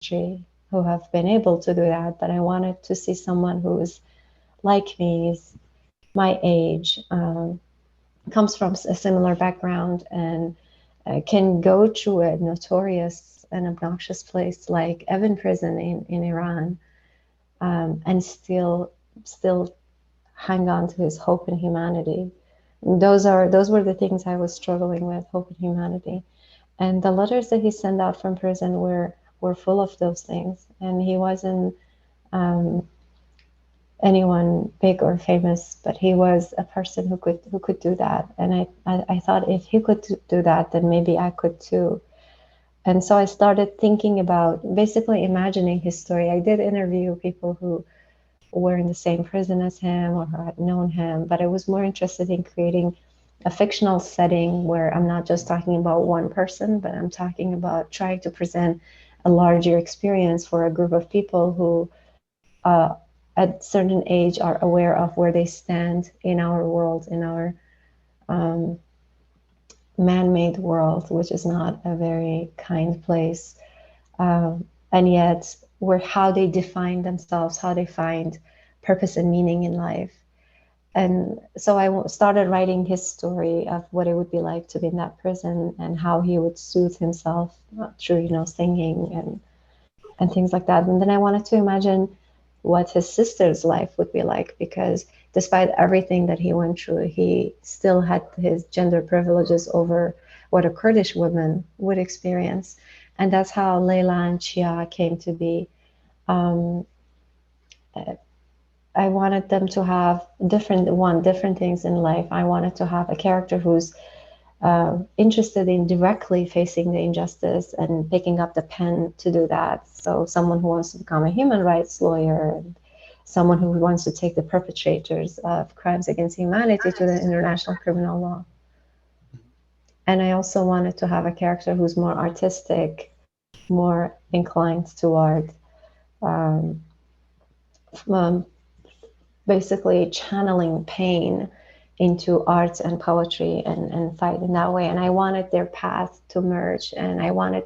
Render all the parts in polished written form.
history who have been able to do that, but I wanted to see someone who is like me, is my age, comes from a similar background, and can go to a notorious and obnoxious place like Evin prison in Iran, and still hang on to his hope and humanity. Those were the things I was struggling with, hope and humanity. And the letters that he sent out from prison were full of those things. And he wasn't um, anyone big or famous, but he was a person who could do that. And I thought if he could do that, then maybe I could too. And so I started thinking about basically imagining his story. I did interview people who were in the same prison as him or who had known him, but I was more interested in creating a fictional setting where I'm not just talking about one person, but I'm talking about trying to present a larger experience for a group of people who at certain age are aware of where they stand in our world, in our um, man-made world, which is not a very kind place, and yet where how they define themselves, how they find purpose and meaning in life. And so I started writing his story of what it would be like to be in that prison and how he would soothe himself through, singing and things like that. And then I wanted to imagine what his sister's life would be like, because despite everything that he went through, he still had his gender privileges over what a Kurdish woman would experience. And that's how Layla and Chia came to be. Um, I wanted them to have different things in life. I wanted to have a character who's interested in directly facing the injustice and picking up the pen to do that. So someone who wants to become a human rights lawyer, and someone who wants to take the perpetrators of crimes against humanity to the international criminal law. And I also wanted to have a character who's more artistic, more inclined toward um, um, basically channeling pain into art and poetry and fight in that way. And I wanted their path to merge, and I wanted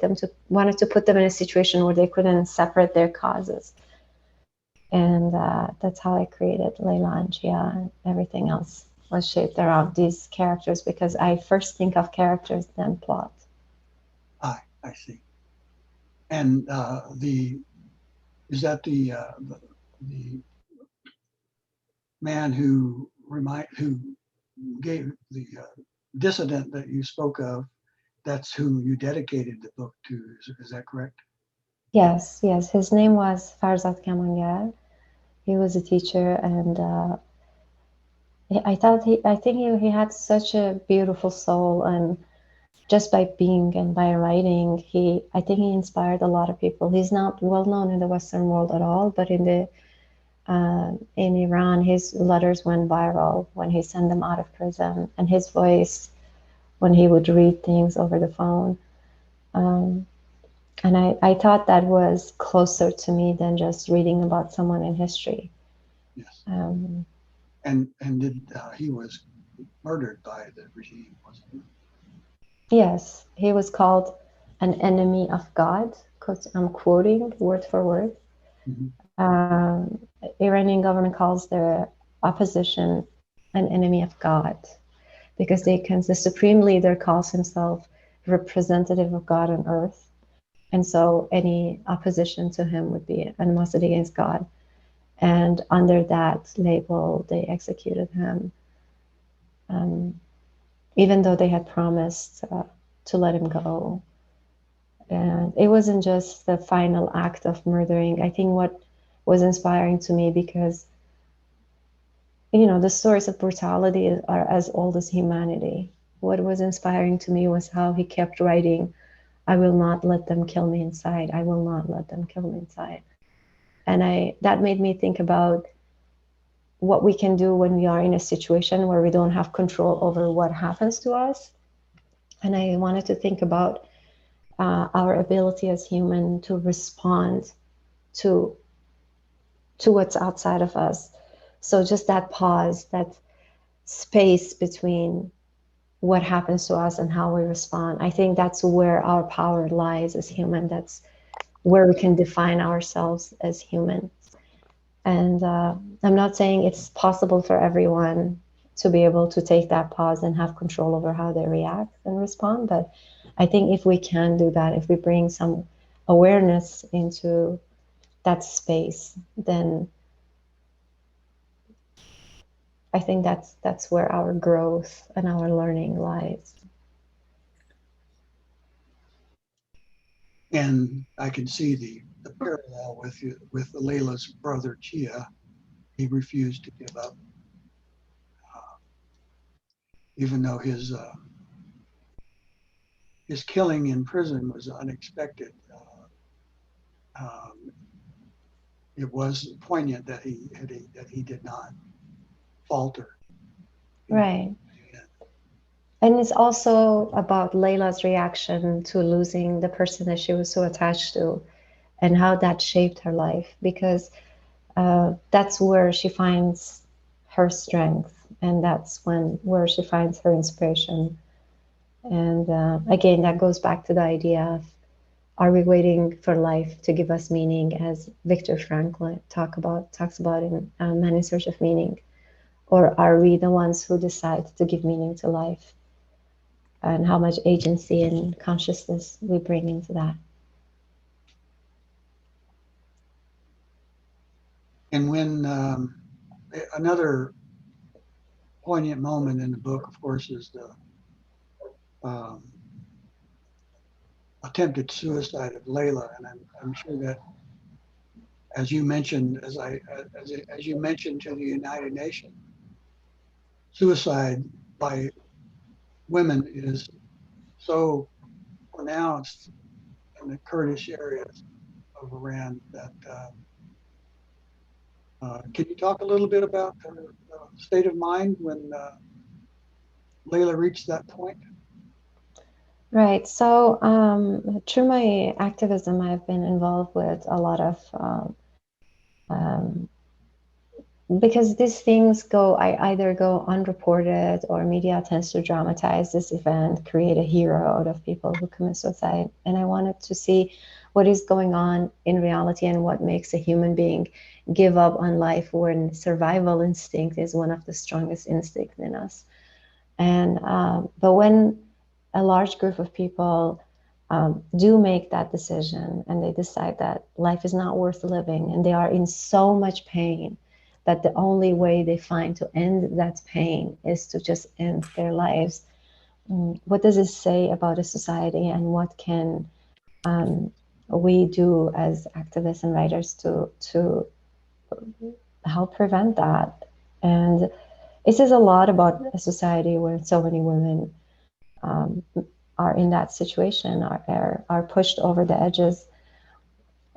to put them in a situation where they couldn't separate their causes. And that's how I created Layla and Gia, and everything else was shaped around these characters, because I first think of characters then plot. I see. And is that the man who gave the dissident that you spoke of? That's who you dedicated the book to. Is that correct? Yes. His name was Farzad Kamangar. He was a teacher, and I think he had such a beautiful soul, and just by being and by writing, I think he inspired a lot of people. He's not well known in the Western world at all, but in Iran, his letters went viral when he sent them out of prison, and his voice when he would read things over the phone. Um, and I thought that was closer to me than just reading about someone in history. Yes. Um, And did he was murdered by the regime, wasn't he? yes, he was called an enemy of God. I'm quoting word for word. Mm-hmm. Iranian government calls their opposition an enemy of God, because the supreme leader calls himself representative of God on earth, and so any opposition to him would be animosity against God. And under that label, they executed him, um, even though they had promised to let him go. And it wasn't just the final act of murdering. I think what was inspiring to me, because the stories of brutality are as old as humanity. What was inspiring to me was how he kept writing, I will not let them kill me inside. I will not let them kill me inside. And that made me think about what we can do when we are in a situation where we don't have control over what happens to us. And I wanted to think about our ability as human to respond to what's outside of us. So just that pause, that space between what happens to us and how we respond. I think that's where our power lies as human. That's where we can define ourselves as human. And I'm not saying it's possible for everyone to be able to take that pause and have control over how they react and respond. But I think if we can do that, if we bring some awareness into that space, then I think that's where our growth and our learning lies. And I can see the parallel with Layla's brother Chia. He refused to give up, even though his killing in prison was unexpected. Um, it was poignant that he did not falter. Right. And it's also about Layla's reaction to losing the person that she was so attached to and how that shaped her life, because that's where she finds her strength, and that's where she finds her inspiration. And again, that goes back to the idea of, are we waiting for life to give us meaning, as Viktor Frankl talks about in Man in Search of Meaning, or are we the ones who decide to give meaning to life, and how much agency and consciousness we bring into that? And when another poignant moment in the book, of course, is the um, attempted suicide of Layla, and I'm sure that, as you mentioned, as you mentioned to the United Nations, suicide by women is so pronounced in the Kurdish areas of Iran that. Can you talk a little bit about her state of mind when Layla reached that point? Right. So, through my activism, I've been involved with a lot of um, because these things I either go unreported, or media tends to dramatize this event, create a hero out of people who commit suicide. And I wanted to see what is going on in reality and what makes a human being give up on life when survival instinct is one of the strongest instincts in us. And but when a large group of people do make that decision, and they decide that life is not worth living, and they are in so much pain that the only way they find to end that pain is to just end their lives, what does it say about a society, and what can um, we do as activists and writers to help prevent that? And it says a lot about a society where so many women um, are in that situation, are pushed over the edges,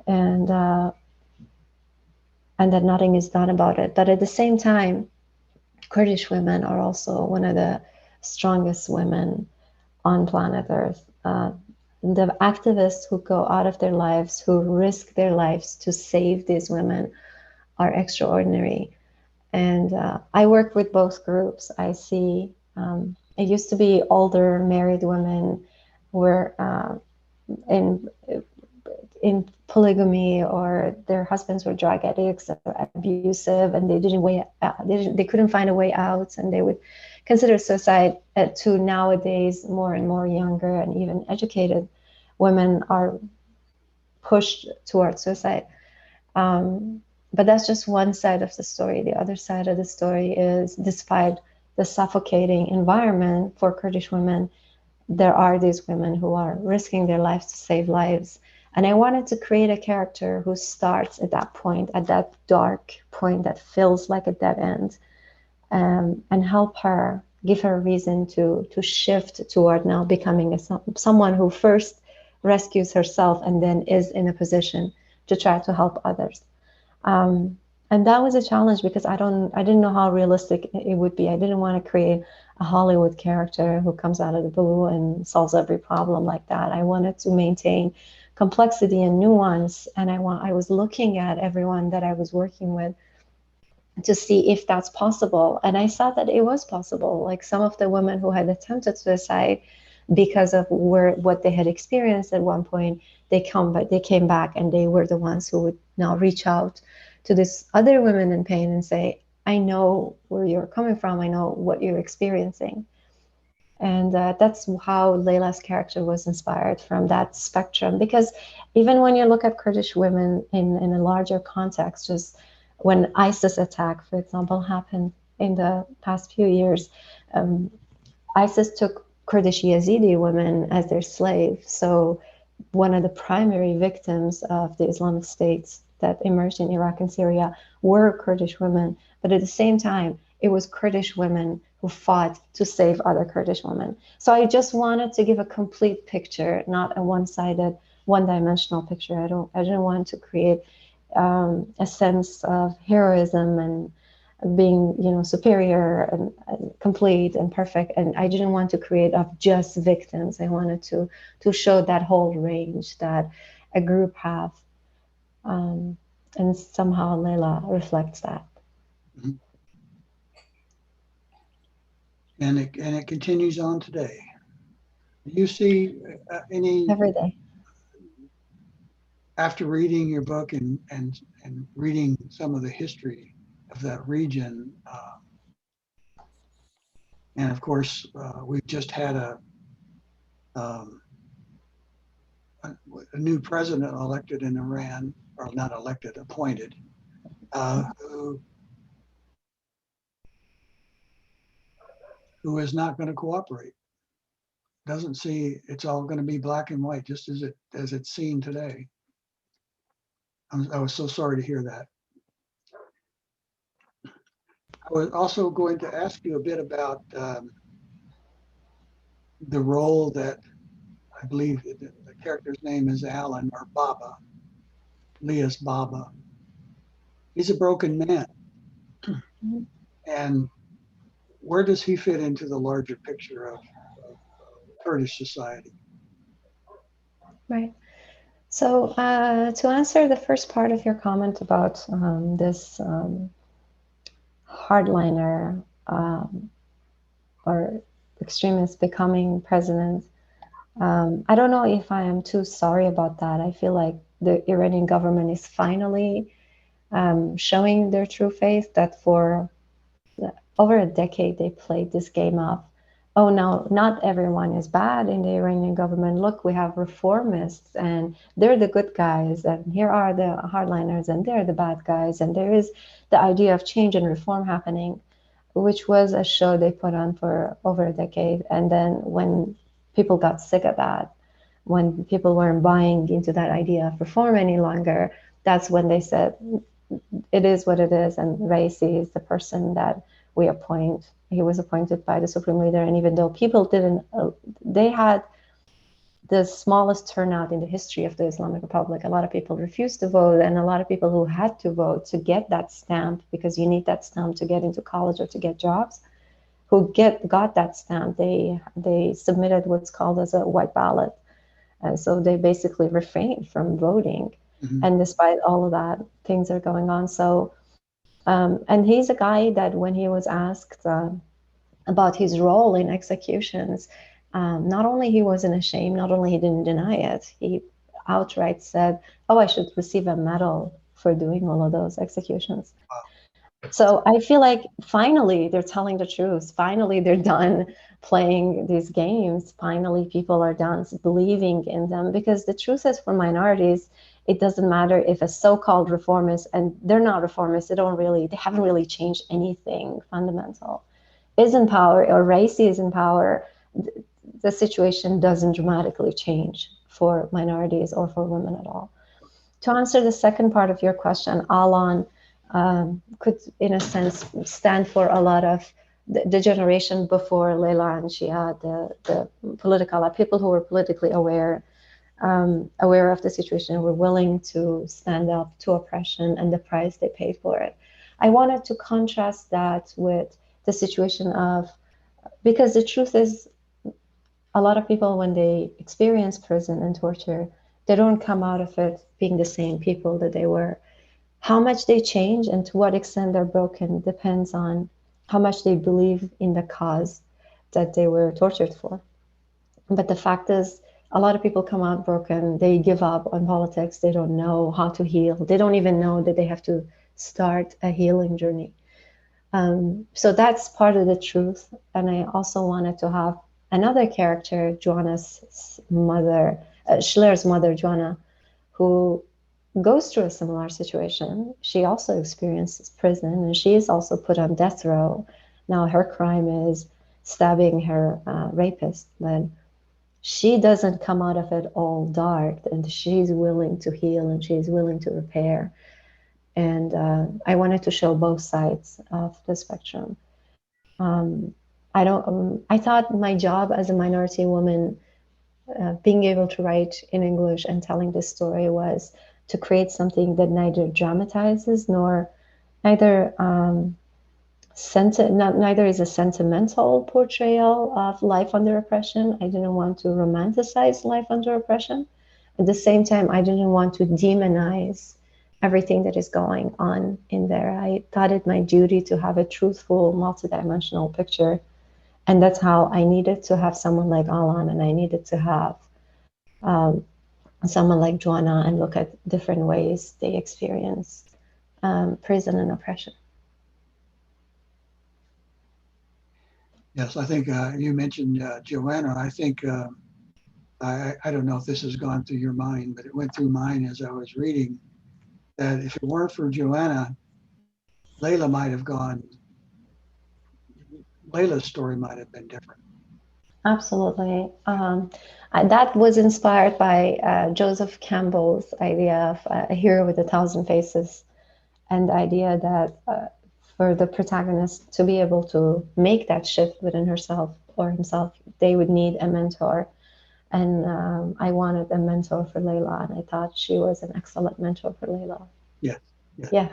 and and that nothing is done about it. But at the same time, Kurdish women are also one of the strongest women on planet Earth. The activists who go out of their lives, who risk their lives to save these women, are extraordinary. And I work with both groups. I see it used to be older married women were in in polygamy, or their husbands were drug addicts or abusive, and they couldn't find a way out, and they would consider suicide. To nowadays, more and more younger and even educated women are pushed towards suicide. But that's just one side of the story. The other side of the story is, despite the suffocating environment for Kurdish women, there are these women who are risking their lives to save lives. And I wanted to create a character who starts at that point, at that dark point that feels like a dead end, and help her, give her a reason to shift toward now becoming someone who first rescues herself and then is in a position to try to help others. And that was a challenge, because I didn't know how realistic it would be. I didn't want to create a Hollywood character who comes out of the blue and solves every problem like that. I wanted to maintain complexity and nuance, and I was looking at everyone that I was working with to see if that's possible. And I saw that it was possible. Like, some of the women who had attempted suicide, because of what they had experienced at one point. They came back, and they were the ones who would now reach out to these other women in pain and say, I know where you're coming from, I know what you're experiencing. And that's how Layla's character was inspired, from that spectrum. Because even when you look at Kurdish women in a larger context, just when ISIS attack, for example, happened in the past few years, um, ISIS took Kurdish Yazidi women as their slaves. So one of the primary victims of the Islamic states that emerged in Iraq and Syria were Kurdish women. But at the same time, it was Kurdish women who fought to save other Kurdish women. So I just wanted to give a complete picture, not a one-sided, one-dimensional picture. I didn't want to create a sense of heroism and being, superior and complete and perfect. And I didn't want to create of just victims. I wanted to show that whole range that a group have. And somehow Layla reflects that. Mhm. And it continues on today. You see any, Every day. after reading your book and reading some of the history of that region, and of course, we've just had um, a new president elected in Iran, or not elected, appointed, who is not going to cooperate. Doesn't see it's all going to be black and white, just as it's seen today. I was so sorry to hear that. I was also going to ask you a bit about the role that I believe the character's name is Alan, or Baba, Leah's Baba. He's a broken man. Mm-hmm. And where does he fit into the larger picture of Kurdish society? Right. So to answer the first part of your comment about this hardliner or extremist becoming president, I don't know if I am too sorry about that. I feel like the Iranian government is finally showing their true face, that for over a decade they played this game of, oh no, not everyone is bad in the Iranian government. Look, we have reformists and they're the good guys, and here are the hardliners and they're the bad guys, and there is the idea of change and reform happening, which was a show they put on for over a decade. And then when people got sick of that, when people weren't buying into that idea of reform any longer, that's when they said, it is what it is, and Raisi is the person that we appoint. He was appointed by the supreme leader, and even though people didn't, they had the smallest turnout in the history of the Islamic Republic. A lot of people refused to vote, and a lot of people who had to vote to get that stamp, because you need that stamp to get into college or to get jobs, who got that stamp, they submitted what's called as a white ballot. And so they basically refrained from voting. Mm-hmm. And despite all of that, things are going on. So, and he's a guy that when he was asked about his role in executions, not only he wasn't ashamed, not only he didn't deny it, he outright said, oh, I should receive a medal for doing all of those executions. So I feel like finally they're telling the truth. Finally, they're done playing these games. Finally, people are done believing in them, because the truth is, for minorities, it doesn't matter if a so-called reformist, and they're not reformists, they haven't really changed anything fundamental, is in power, or Raisi is in power. The situation doesn't dramatically change for minorities or for women at all. To answer the second part of your question, Alan could, in a sense, stand for a lot of the generation before Layla and Shia, the political people who were politically aware, aware of the situation, were willing to stand up to oppression and the price they paid for it. I wanted to contrast that with the situation of, because the truth is, a lot of people, when they experience prison and torture, they don't come out of it being the same people that they were. How much they change and to what extent they're broken depends on how much they believe in the cause that they were tortured for. But the fact is, a lot of people come out broken. They give up on politics. They don't know how to heal. They don't even know that they have to start a healing journey. So that's part of the truth. And I also wanted to have another character, Joanna's mother, Schiller's mother, Joanna, who goes through a similar situation. She also experiences prison, and she is also put on death row. Now her crime is stabbing her rapist, but she doesn't come out of it all dark, and she's willing to heal and she's willing to repair. And I wanted to show both sides of the spectrum. I thought my job as a minority woman, being able to write in English and telling this story, was to create something that neither dramatizes nor neither neither is a sentimental portrayal of life under oppression. I didn't want to romanticize life under oppression. At the same time, I didn't want to demonize everything that is going on in there. I thought it my duty to have a truthful, multidimensional picture. And that's how I needed to have someone like Alan, and I needed to have um, someone like Joanna, and look at different ways they experience prison and oppression. Yes, I think you mentioned Joanna. I think I don't know if this has gone through your mind, but it went through mine as I was reading that if it weren't for Joanna, Layla might have gone. Layla's story might have been different. Absolutely. That was inspired by Joseph Campbell's idea of a hero with 1,000 faces, and the idea that for the protagonist to be able to make that shift within herself or himself, they would need a mentor. And I wanted a mentor for Layla, and I thought she was an excellent mentor for Layla. Yeah. Yeah. Yeah.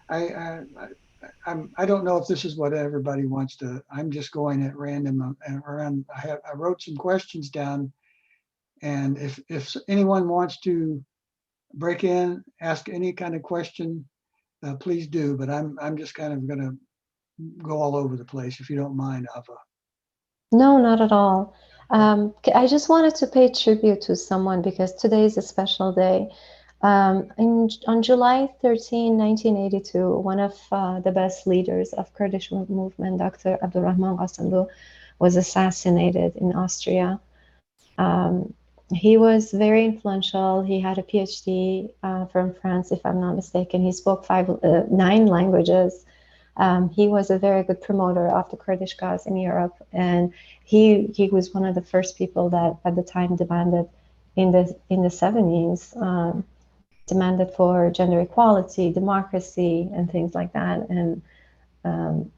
I don't know if this is what everybody wants to. I'm just going at random around. I wrote some questions down, and if anyone wants to break in, ask any kind of question, please do. But I'm just kind of going to go all over the place, if you don't mind, Ava. No, not at all. I just wanted to pay tribute to someone because today is a special day. On July 13, 1982, one of the best leaders of Kurdish movement, Dr. Abdurrahman Qassemlu, was assassinated in Austria. Um, he was very influential. He had a PhD from France, if I'm not mistaken. He spoke 9 languages. He was a very good promoter of the Kurdish cause in Europe, and he was one of the first people that at the time demanded in the 70s demanded for gender equality, democracy, and things like that. And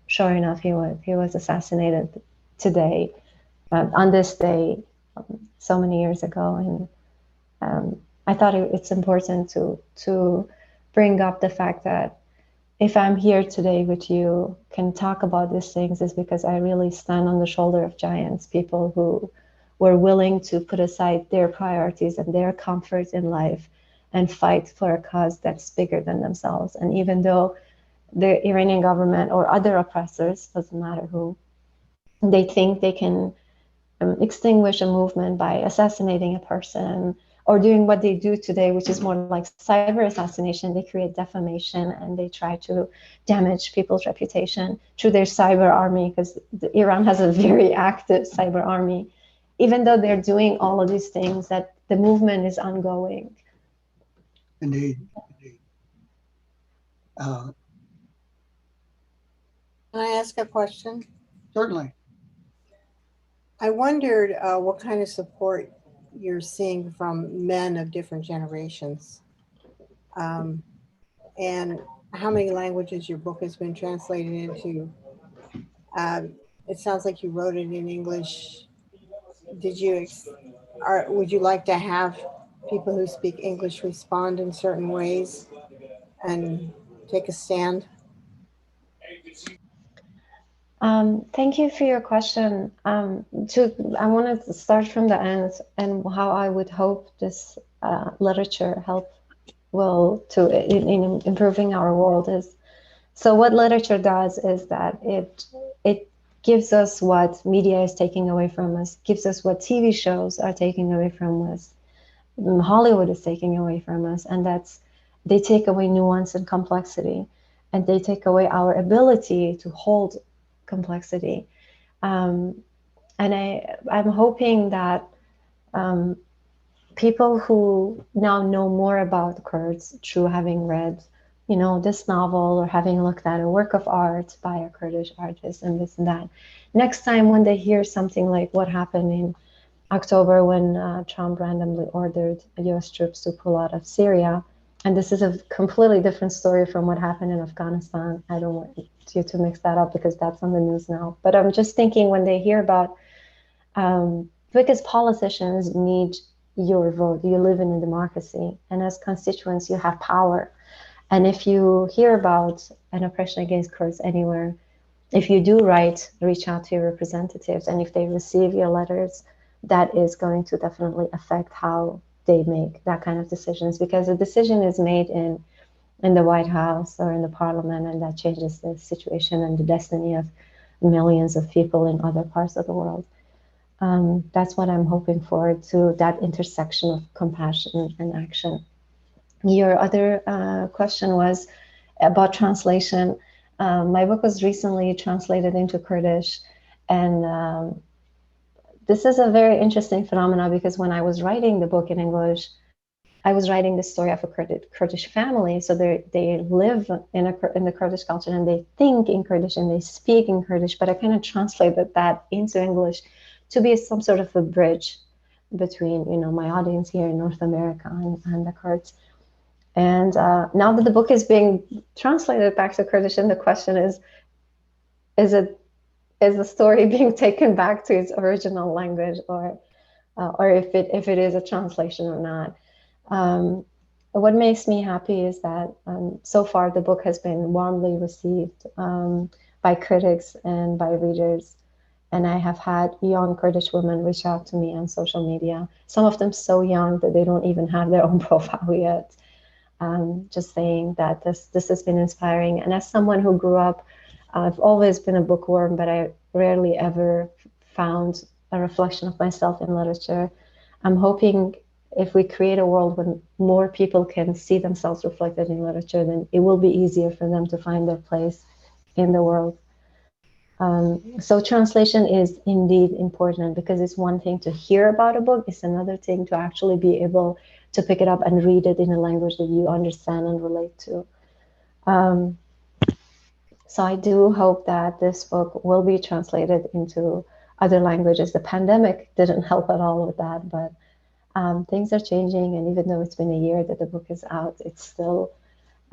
sure enough, he was assassinated today, on this day, so many years ago. And I thought it's important to bring up the fact that if I'm here today with you, can talk about these things, is because I really stand on the shoulder of giants, people who were willing to put aside their priorities and their comforts in life and fight for a cause that's bigger than themselves. And even though the Iranian government or other oppressors, doesn't matter who, they think they can extinguish a movement by assassinating a person or doing what they do today, which is more like cyber assassination. They create defamation and they try to damage people's reputation through their cyber army, because Iran has a very active cyber army. Even though they're doing all of these things, that the movement is ongoing. Indeed. Indeed. Can I ask a question? Certainly. I wondered what kind of support you're seeing from men of different generations, and how many languages your book has been translated into. It sounds like you wrote it in English. Would you like to have people who speak English respond in certain ways and take a stand? Thank you for your question. I want to start from the end and how I would hope this literature will to in improving our world is. So what literature does is that it gives us what media is taking away from us, gives us what TV shows are taking away from us, Hollywood is taking away from us, and that's they take away nuance and complexity, and they take away our ability to hold complexity. And I'm hoping that people who now know more about Kurds through having read, this novel or having looked at a work of art by a Kurdish artist and this and that, next time when they hear something like what happened in October when Trump randomly ordered US troops to pull out of Syria, and this is a completely different story from what happened in Afghanistan. I don't want you to mix that up because that's on the news now. But I'm just thinking when they hear about, because politicians need your vote. You live in a democracy, and as constituents, you have power. And if you hear about an oppression against Kurds anywhere, if you do reach out to your representatives, and if they receive your letters, that is going to definitely affect how they make that kind of decisions, because a decision is made in the White House or in the parliament, and that changes the situation and the destiny of millions of people in other parts of the world. That's what I'm hoping for, to that intersection of compassion and action. Your other question was about translation. My book was recently translated into Kurdish, and this is a very interesting phenomenon because when I was writing the book in English, I was writing the story of a Kurdish family. So they live in the Kurdish culture, and they think in Kurdish and they speak in Kurdish, but I kind of translated that into English to be some sort of a bridge between, my audience here in North America and the Kurds. And now that the book is being translated back to Kurdish, and the question is the story being taken back to its original language, or if it is a translation or not? What makes me happy is that so far the book has been warmly received by critics and by readers. And I have had young Kurdish women reach out to me on social media, some of them so young that they don't even have their own profile yet, just saying that this has been inspiring. And as someone who grew up, I've always been a bookworm, but I rarely ever found a reflection of myself in literature. I'm hoping if we create a world when more people can see themselves reflected in literature, then it will be easier for them to find their place in the world. So translation is indeed important, because it's one thing to hear about a book, it's another thing to actually be able to pick it up and read it in a language that you understand and relate to. So I do hope that this book will be translated into other languages. The pandemic didn't help at all with that, but things are changing, and even though it's been a year that the book is out, it's still,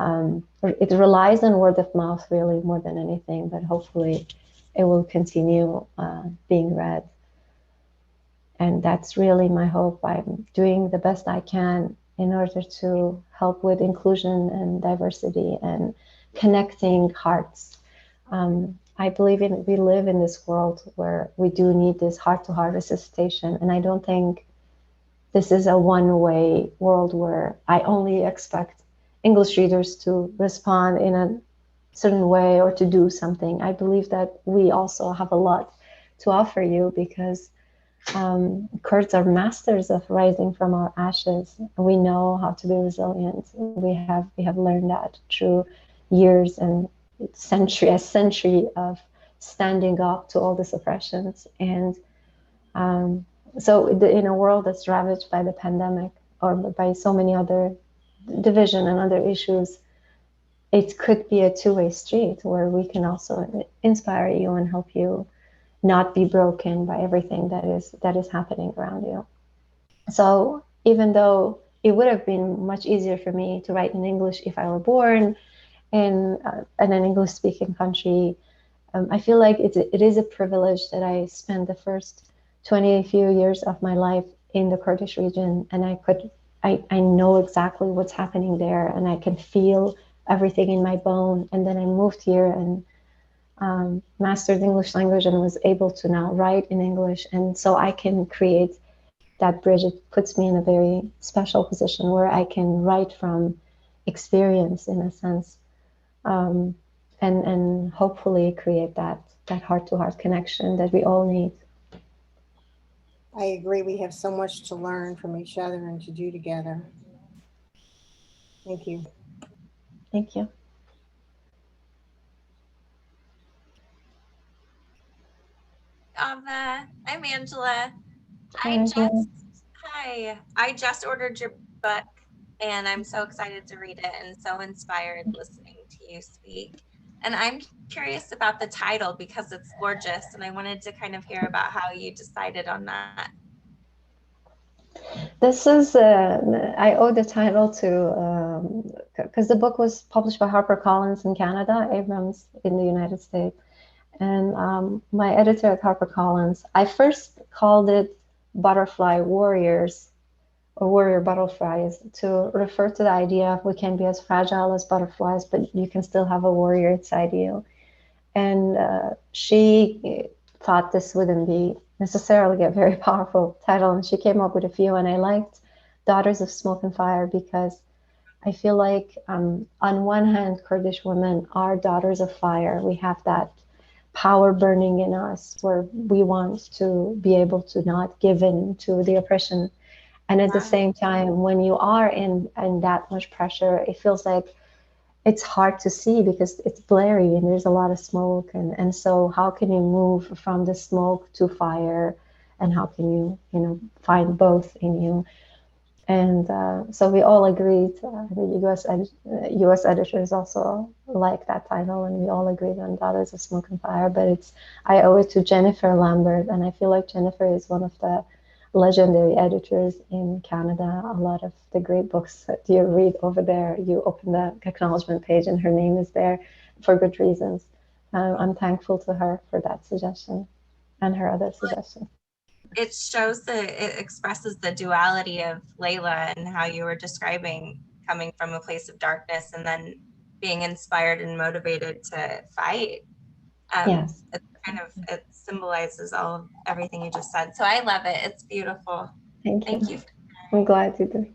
it relies on word of mouth really more than anything, but hopefully it will continue being read. And that's really my hope. I'm doing the best I can in order to help with inclusion and diversity and connecting hearts. I believe we live in this world where we do need this heart-to-heart resuscitation, and I don't think this is a one-way world where I only expect English readers to respond in a certain way or to do something. I believe that we also have a lot to offer you, because Kurds are masters of rising from our ashes. We know how to be resilient. We have learned that through years and a century of standing up to all these oppressions. And so in a world that's ravaged by the pandemic or by so many other division and other issues, it could be a two-way street where we can also inspire you and help you not be broken by everything that is happening around you. So even though it would have been much easier for me to write in English if I were born in an English-speaking country, I feel like it is a privilege that I spent the first 20 few years of my life in the Kurdish region, and I know exactly what's happening there, and I can feel everything in my bone. And then I moved here and mastered English language and was able to now write in English. And so I can create that bridge. It puts me in a very special position where I can write from experience, in a sense. and hopefully create that heart-to-heart connection that we all need. I agree. We have so much to learn from each other and to do together. Thank you. Thank you. Ava, I'm Angela. Hi, Angela. I just ordered your book and I'm so excited to read it and so inspired listening to you speak. And I'm curious about the title because it's gorgeous and I wanted to kind of hear about how you decided on that. This is, I owe the title to, because the book was published by HarperCollins in Canada, Abrams in the United States. And my editor at HarperCollins, I first called it Butterfly Warriors, or Warrior Butterflies, to refer to the idea of we can be as fragile as butterflies, but you can still have a warrior inside you. And she thought this wouldn't be necessarily a very powerful title, and she came up with a few, and I liked Daughters of Smoke and Fire because I feel like on one hand, Kurdish women are daughters of fire. We have that power burning in us where we want to be able to not give in to the oppression. And at the same time, when you are in that much pressure, it feels like it's hard to see because it's blurry and there's a lot of smoke. And so how can you move from the smoke to fire? And how can you find both in you? And so we all agreed, the US editors also like that title, and we all agreed on Daughters of Smoke and Fire, but I owe it to Jennifer Lambert, and I feel like Jennifer is one of the legendary editors in Canada. A lot of the great books that you read over there, you open the acknowledgement page and her name is there for good reasons. I'm thankful to her for that suggestion and her other suggestions. It expresses the duality of Layla and how you were describing coming from a place of darkness and then being inspired and motivated to fight. Yes. It symbolizes everything you just said. So I love it. It's beautiful. Thank you. I'm glad you did.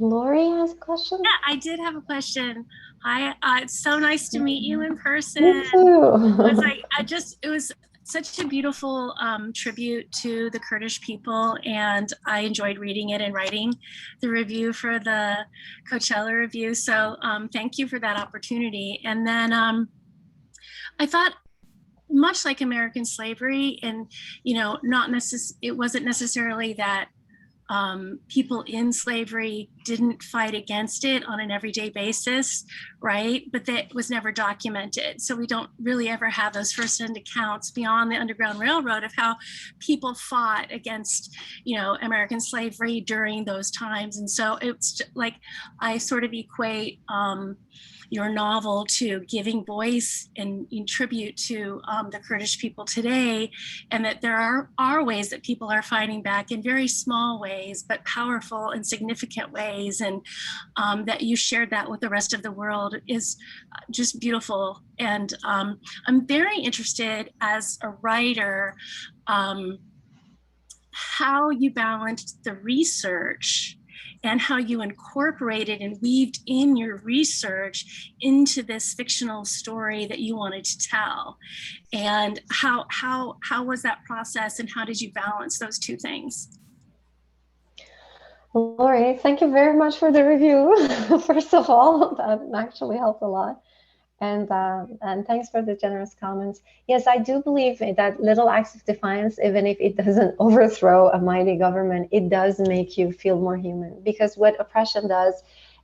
Lori has a question? Yeah, I did have a question. Hi, it's so nice to meet you in person. Me too. It was such a beautiful tribute to the Kurdish people, and I enjoyed reading it and writing the review for the Coachella review. So thank you for that opportunity. And then I thought, much like American slavery, and it wasn't necessarily that people in slavery didn't fight against it on an everyday basis, right? But that was never documented. So we don't really ever have those first-hand accounts beyond the Underground Railroad of how people fought against, American slavery during those times. And so it's like, I sort of equate your novel to giving voice and in tribute to the Kurdish people today, and that there are ways that people are fighting back in very small ways, but powerful and significant ways, and that you shared that with the rest of the world is just beautiful. And I'm very interested as a writer, how you balanced the research and how you incorporated and weaved in your research into this fictional story that you wanted to tell. And how was that process, and how did you balance those two things? Lori, thank you very much for the review. First of all, that actually helped a lot. And thanks for the generous comments. Yes, I do believe that little acts of defiance, even if it doesn't overthrow a mighty government, it does make you feel more human. Because what oppression does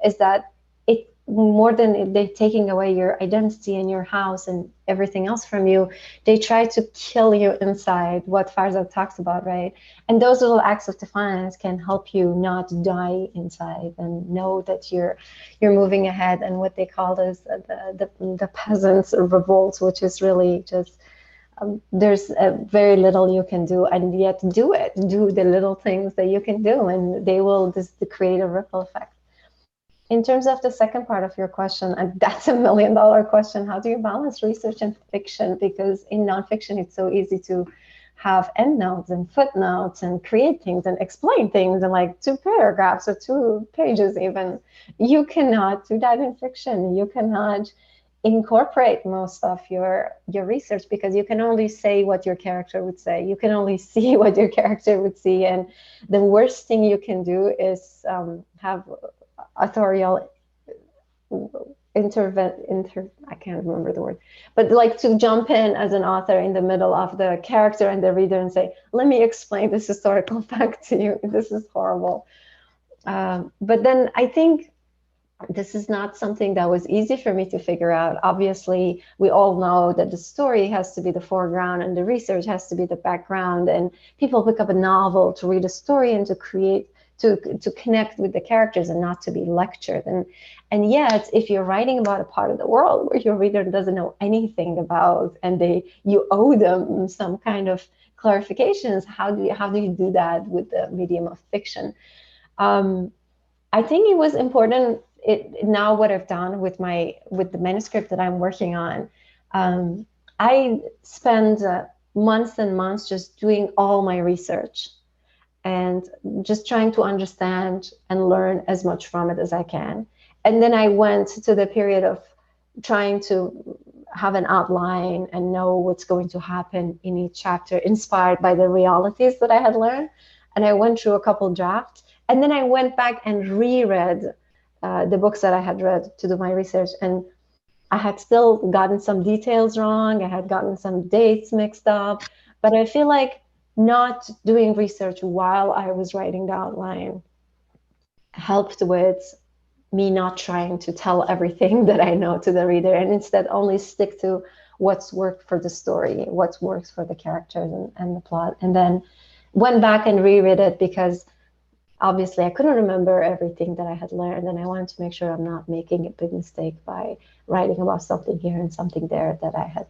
is that it, more than they taking away your identity and your house and everything else from you, they try to kill you inside, what Farzad talks about, right? And those little acts of defiance can help you not die inside and know that you're moving ahead. And what they call is the peasants' revolt, which is really just there's very little you can do, and yet do the little things that you can do, and they will just create a ripple effect. In terms of the second part of your question, and that's $1 million question, how do you balance research and fiction? Because in nonfiction, it's so easy to have endnotes and footnotes and create things and explain things in like 2 paragraphs or 2 pages even. You cannot do that in fiction. You cannot incorporate most of your research because you can only say what your character would say. You can only see what your character would see. And the worst thing you can do is have authorial I can't remember the word, but like to jump in as an author in the middle of the character and the reader and say, let me explain this historical fact to you. This is horrible. But then I think this is not something that was easy for me to figure out. Obviously, we all know that the story has to be the foreground and the research has to be the background, and people pick up a novel to read a story and to create, to connect with the characters and not to be lectured. And yet, if you're writing about a part of the world where your reader doesn't know anything about, and you owe them some kind of clarifications, how do you do that with the medium of fiction? I think it was important. Now what I've done with the manuscript that I'm working on, I spend months and months just doing all my research and just trying to understand and learn as much from it as I can. And then I went to the period of trying to have an outline and know what's going to happen in each chapter, inspired by the realities that I had learned. And I went through a couple drafts, and then I went back and reread the books that I had read to do my research, and I had still gotten some details wrong. I had gotten some dates mixed up, but I feel like not doing research while I was writing the outline helped with me not trying to tell everything that I know to the reader, and instead only stick to what's worked for the story, what works for the characters and the plot. And then went back and reread it because obviously I couldn't remember everything that I had learned, and I wanted to make sure I'm not making a big mistake by writing about something here and something there that I had,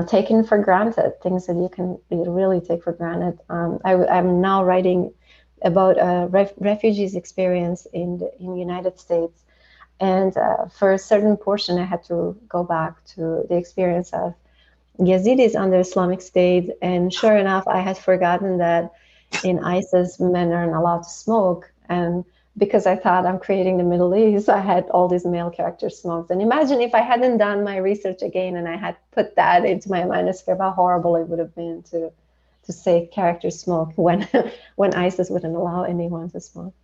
taken for granted, things that you really take for granted. I'm now writing about a refugees experience in the United States, and for a certain portion I had to go back to the experience of Yazidis under Islamic State, and sure enough I had forgotten that in ISIS men aren't allowed to smoke, and because I thought I'm creating the Middle East, I had all these male characters smoked. And imagine if I hadn't done my research again and I had put that into my manuscript, how horrible it would have been to say characters smoke when when ISIS wouldn't allow anyone to smoke.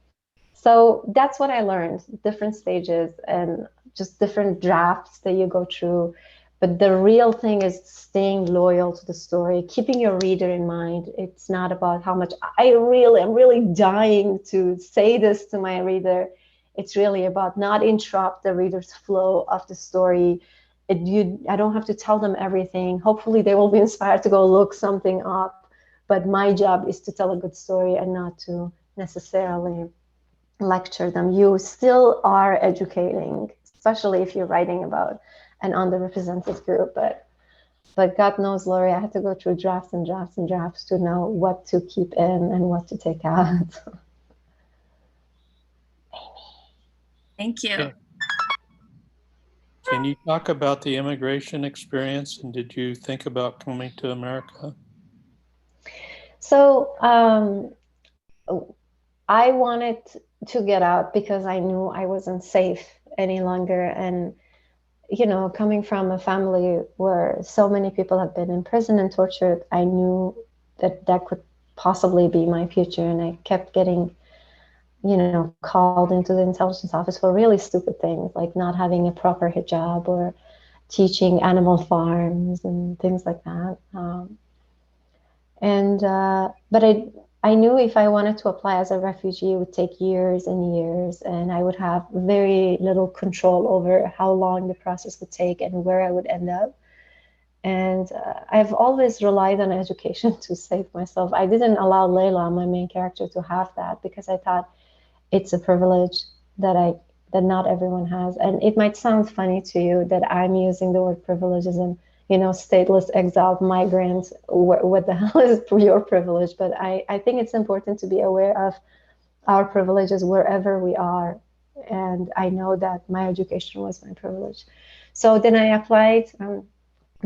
So that's what I learned, different stages and just different drafts that you go through. But the real thing is staying loyal to the story, keeping your reader in mind. It's not about how much I'm really dying to say this to my reader. It's really about not interrupt the reader's flow of the story. I don't have to tell them everything. Hopefully they will be inspired to go look something up. But my job is to tell a good story and not to necessarily lecture them. You still are educating, especially if you're writing about an underrepresented group. But God knows, Lori, I had to go through drafts and drafts and drafts to know what to keep in and what to take out. Thank you. Okay. Can you talk about the immigration experience, and did you think about coming to America? So I wanted to get out because I knew I wasn't safe any longer. And coming from a family where so many people have been in prison and tortured, I knew that could possibly be my future. And I kept getting, called into the intelligence office for really stupid things, like not having a proper hijab or teaching animal farms and things like that. But I knew if I wanted to apply as a refugee, it would take years and years, and I would have very little control over how long the process would take and where I would end up. And I've always relied on education to save myself. I didn't allow Layla, my main character, to have that because I thought it's a privilege that not everyone has. And it might sound funny to you that I'm using the word privilege as in, stateless, exiled, migrants, what the hell is your privilege? But I think it's important to be aware of our privileges wherever we are. And I know that my education was my privilege. So then I applied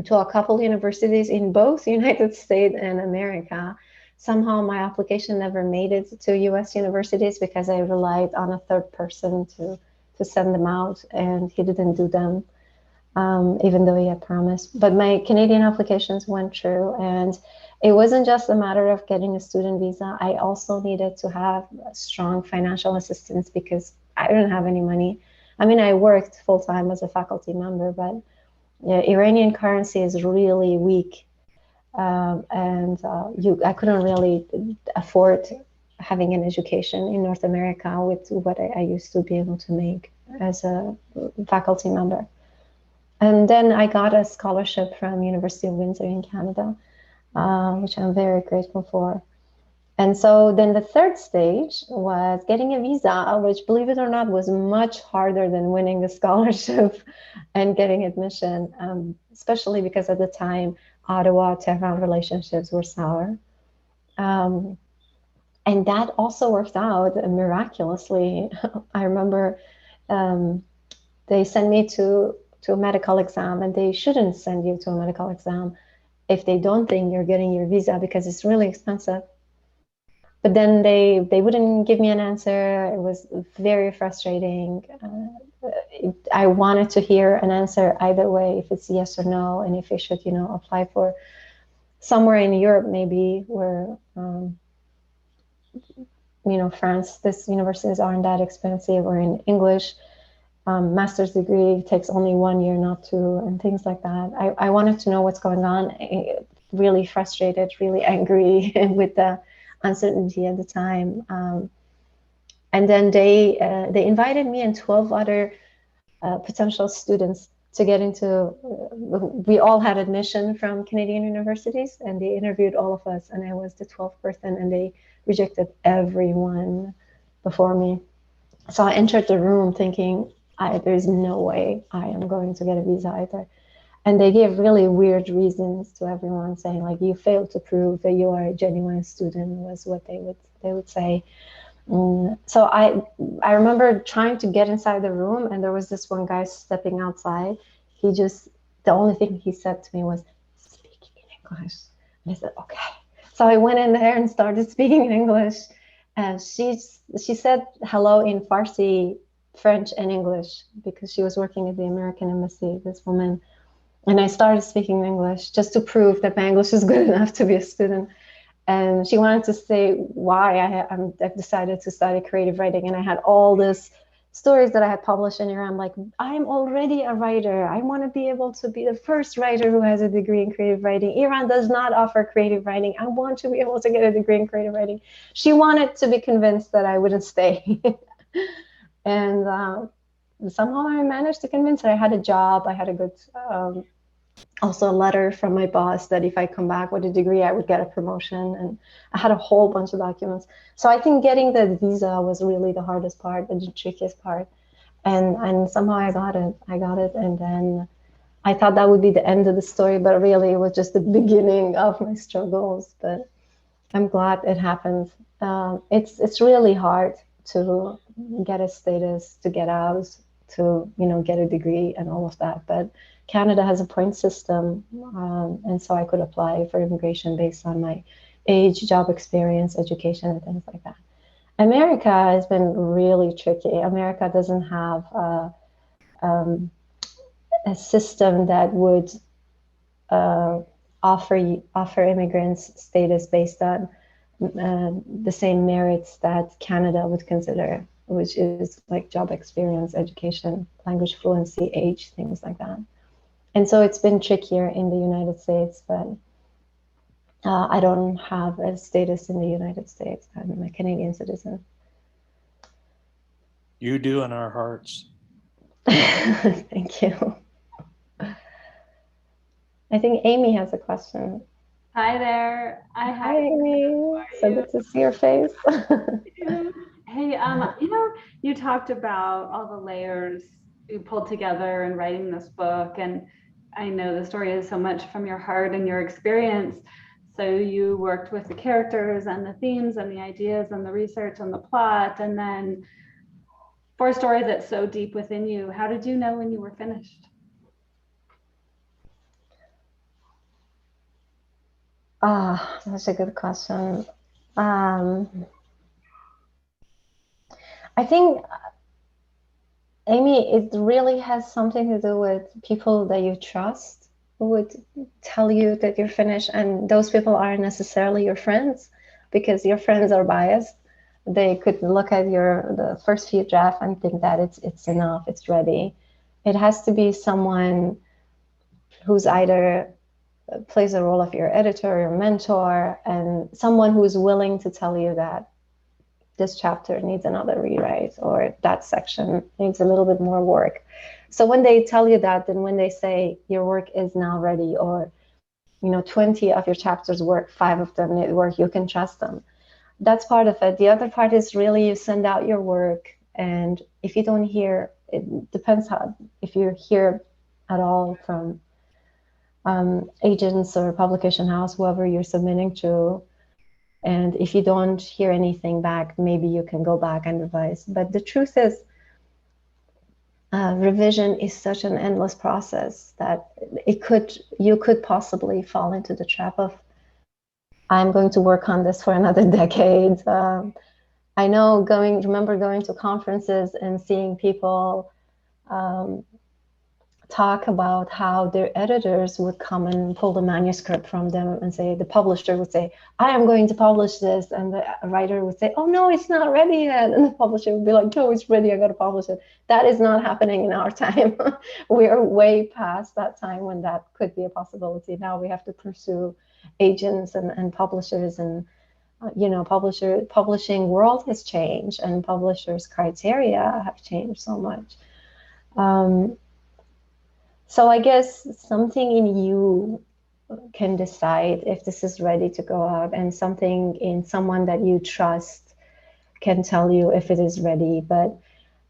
to a couple universities in both United States and America. Somehow my application never made it to US universities because I relied on a third person to send them out, and he didn't do them, even though he had promised. But my Canadian applications went through, and it wasn't just a matter of getting a student visa. I also needed to have strong financial assistance because I didn't have any money. I mean, I worked full-time as a faculty member, but yeah, Iranian currency is really weak, and I couldn't really afford having an education in North America with what I used to be able to make as a faculty member. And then I got a scholarship from University of Windsor in Canada, which I'm very grateful for. And so then the third stage was getting a visa, which, believe it or not, was much harder than winning the scholarship and getting admission, especially because at the time, Ottawa-Tehran relationships were sour. And that also worked out miraculously. I remember they sent me to a medical exam, and they shouldn't send you to a medical exam if they don't think you're getting your visa, because it's really expensive. But then they wouldn't give me an answer. It was very frustrating. I wanted to hear an answer either way, if it's yes or no, and if I should, apply for somewhere in Europe, maybe where, France, these universities aren't that expensive, or in English. Master's degree takes only 1 year, not 2, and things like that. I wanted to know what's going on. Really frustrated, really angry with the uncertainty at the time. And then they invited me and 12 other potential students to get into, we all had admission from Canadian universities, and they interviewed all of us, and I was the 12th person, and they rejected everyone before me. So I entered the room thinking, there's no way I am going to get a visa either. And they gave really weird reasons to everyone, saying like, you failed to prove that you are a genuine student, was what they would say. So I remember trying to get inside the room, and there was this one guy stepping outside. The only thing he said to me was, speak in English. And I said, okay. So I went in there and started speaking in English. And she said hello in Farsi, French, and English, because she was working at the American embassy, this woman. And I started speaking English just to prove that my English is good enough to be a student. And she wanted to say why I've decided to study creative writing. And I had all these stories that I had published in Iran. I'm like, I'm already a writer. I want to be able to be the first writer who has a degree in creative writing. Iran does not offer creative writing. I want to be able to get a degree in creative writing. She wanted to be convinced that I wouldn't stay. And somehow I managed to convince her. I had a job. I had a good, also a letter from my boss that if I come back with a degree, I would get a promotion. And I had a whole bunch of documents. So I think getting the visa was really the hardest part, the trickiest part. And somehow I got it. And then I thought that would be the end of the story, but really it was just the beginning of my struggles. But I'm glad it happened. It's really hard to get a status, to get out, to get a degree and all of that. But Canada has a point system, and so I could apply for immigration based on my age, job experience, education, and things like that. America has been really tricky. America doesn't have a system that would offer immigrants status based on the same merits that Canada would consider, which is like job experience, education, language fluency, age, things like that. And so it's been trickier in the United States, but I don't have a status in the United States. I'm a Canadian citizen. You do in our hearts. Thank you. I think Amy has a question. Hi there. Hi, Amy. So good to see your face. Hey, you talked about all the layers you pulled together in writing this book, and I know the story is so much from your heart and your experience. So you worked with the characters and the themes and the ideas and the research and the plot, and then for a story that's so deep within you, how did you know when you were finished? Ah, that's a good question. I think, Amy, it really has something to do with people that you trust who would tell you that you're finished, and those people aren't necessarily your friends, because your friends are biased. They could look at the first few drafts and think that it's enough, it's ready. It has to be someone who's either plays the role of your editor, your mentor, and someone who's willing to tell you that this chapter needs another rewrite, or that section needs a little bit more work. So when they tell you that, then when they say your work is now ready, or 20 of your chapters work, 5 of them need work, you can trust them. That's part of it. The other part is really you send out your work, and if you don't hear, it depends if you hear at all from agents or publication house, whoever you're submitting to. And if you don't hear anything back, maybe you can go back and revise. But the truth is, revision is such an endless process that you could possibly fall into the trap of, I'm going to work on this for another decade. I know remember going to conferences and seeing people talk about how their editors would come and pull the manuscript from them and say, the publisher would say, I am going to publish this. And the writer would say, oh, no, it's not ready yet. And the publisher would be like, no, it's ready. I got to publish it. That is not happening in our time. We are way past that time when that could be a possibility. Now we have to pursue agents and publishers, and publishing world has changed, and publishers' criteria have changed so much. So I guess something in you can decide if this is ready to go out, and something in someone that you trust can tell you if it is ready. But